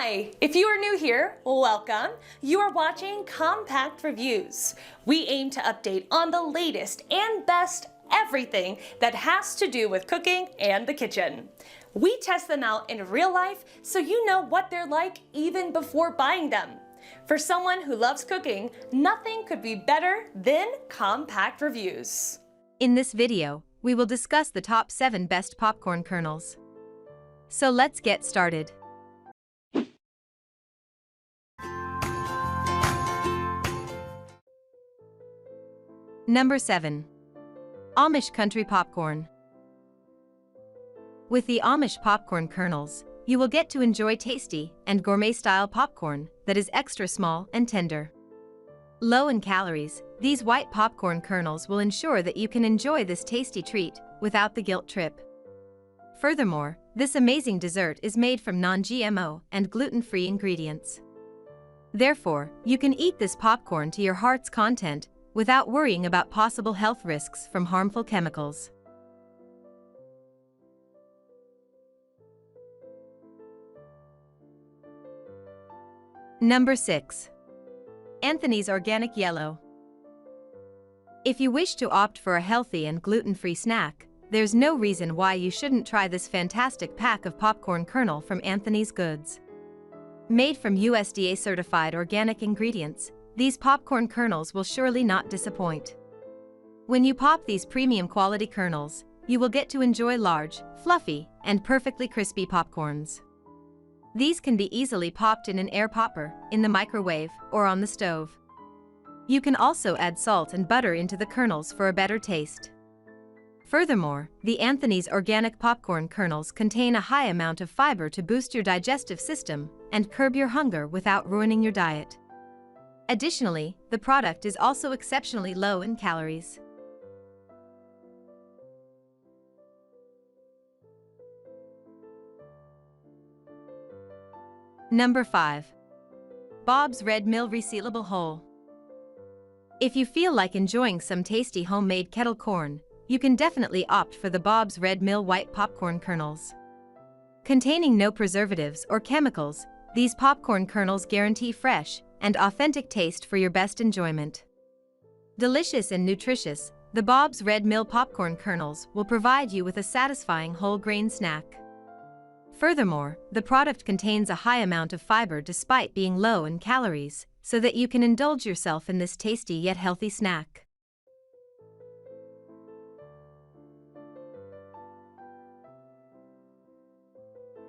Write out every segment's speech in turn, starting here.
Hi! If you are new here, welcome. You are watching Compact Reviews. We aim to update on the latest and best everything that has to do with cooking and the kitchen. We test them out in real life so you know what they're like even before buying them. For someone who loves cooking, nothing could be better than Compact Reviews. In this video, we will discuss the top 7 best popcorn kernels. So let's get started. Number 7. Amish Country Popcorn. With the Amish Popcorn Kernels, you will get to enjoy tasty and gourmet-style popcorn that is extra small and tender. Low in calories, these white popcorn kernels will ensure that you can enjoy this tasty treat without the guilt trip. Furthermore, this amazing dessert is made from non-GMO and gluten-free ingredients. Therefore, you can eat this popcorn to your heart's content without worrying about possible health risks from harmful chemicals. Number 6. Anthony's Organic Yellow. If you wish to opt for a healthy and gluten-free snack, there's no reason why you shouldn't try this fantastic pack of popcorn kernel from Anthony's Goods. Made from USDA-certified organic ingredients, these popcorn kernels will surely not disappoint. When you pop these premium quality kernels, you will get to enjoy large, fluffy, and perfectly crispy popcorns. These can be easily popped in an air popper, in the microwave, or on the stove. You can also add salt and butter into the kernels for a better taste. Furthermore, the Anthony's organic popcorn kernels contain a high amount of fiber to boost your digestive system and curb your hunger without ruining your diet. Additionally, the product is also exceptionally low in calories. Number 5. Bob's Red Mill Resealable Hole. If you feel like enjoying some tasty homemade kettle corn, you can definitely opt for the Bob's Red Mill White Popcorn Kernels. Containing no preservatives or chemicals, these popcorn kernels guarantee fresh and authentic taste for your best enjoyment. Delicious and nutritious, the Bob's Red Mill Popcorn Kernels will provide you with a satisfying whole grain snack. Furthermore, the product contains a high amount of fiber despite being low in calories, so that you can indulge yourself in this tasty yet healthy snack.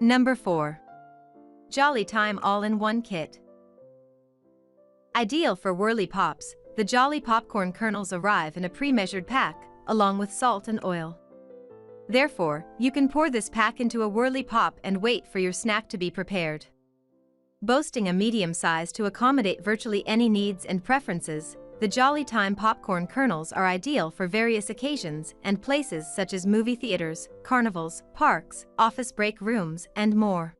Number 4. Jolly Time All-in-One Kit. Ideal for whirly pops, the Jolly popcorn kernels arrive in a pre-measured pack, along with salt and oil. Therefore, you can pour this pack into a whirly pop and wait for your snack to be prepared. Boasting a medium size to accommodate virtually any needs and preferences, the Jolly Time popcorn kernels are ideal for various occasions and places such as movie theaters, carnivals, parks, office break rooms, and more.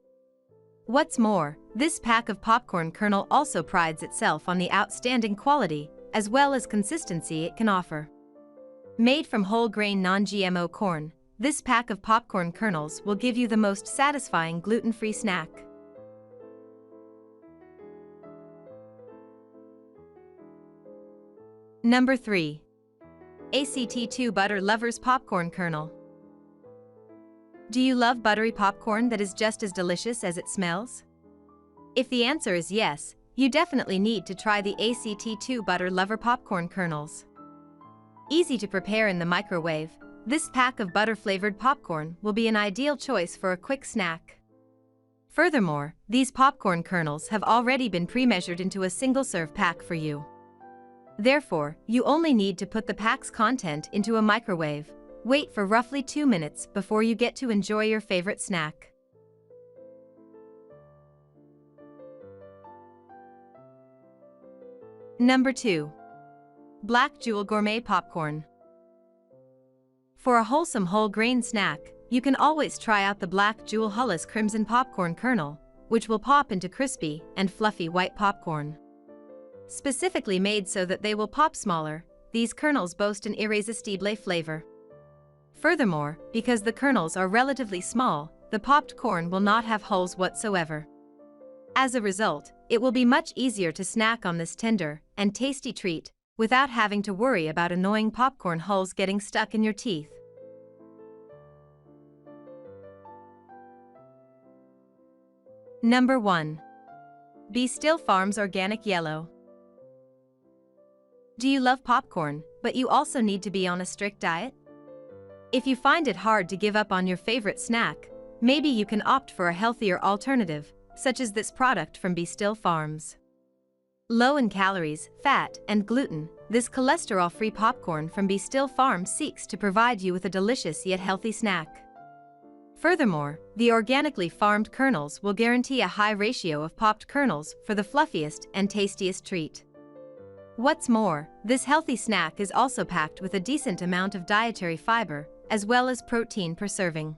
What's more, this pack of popcorn kernel also prides itself on the outstanding quality, as well as consistency it can offer. Made from whole-grain non-GMO corn, this pack of popcorn kernels will give you the most satisfying gluten-free snack. Number 3. ACT2 Butter Lovers Popcorn Kernel. Do you love buttery popcorn that is just as delicious as it smells? If the answer is yes, you definitely need to try the ACT2 Butter Lover Popcorn Kernels. Easy to prepare in the microwave, this pack of butter-flavored popcorn will be an ideal choice for a quick snack. Furthermore, these popcorn kernels have already been pre-measured into a single-serve pack for you. Therefore, you only need to put the pack's content into a microwave, wait for roughly 2 minutes before you get to enjoy your favorite snack. Number 2. Black Jewell Gourmet Popcorn. For a wholesome whole grain snack, you can always try out the Black Jewell Hull's Crimson Popcorn Kernel, which will pop into crispy and fluffy white popcorn. Specifically made so that they will pop smaller, these kernels boast an irresistible flavor. Furthermore, because the kernels are relatively small, the popped corn will not have holes whatsoever. As a result, it will be much easier to snack on this tender and tasty treat without having to worry about annoying popcorn hulls getting stuck in your teeth. Number 1. Be Still Farms Organic Yellow. Do you love popcorn, but you also need to be on a strict diet? If you find it hard to give up on your favorite snack, maybe you can opt for a healthier alternative, such as this product from Be Still Farms. Low in calories, fat, and gluten, this cholesterol-free popcorn from Be Still Farms seeks to provide you with a delicious yet healthy snack. Furthermore, the organically farmed kernels will guarantee a high ratio of popped kernels for the fluffiest and tastiest treat. What's more, this healthy snack is also packed with a decent amount of dietary fiber, as well as protein per serving.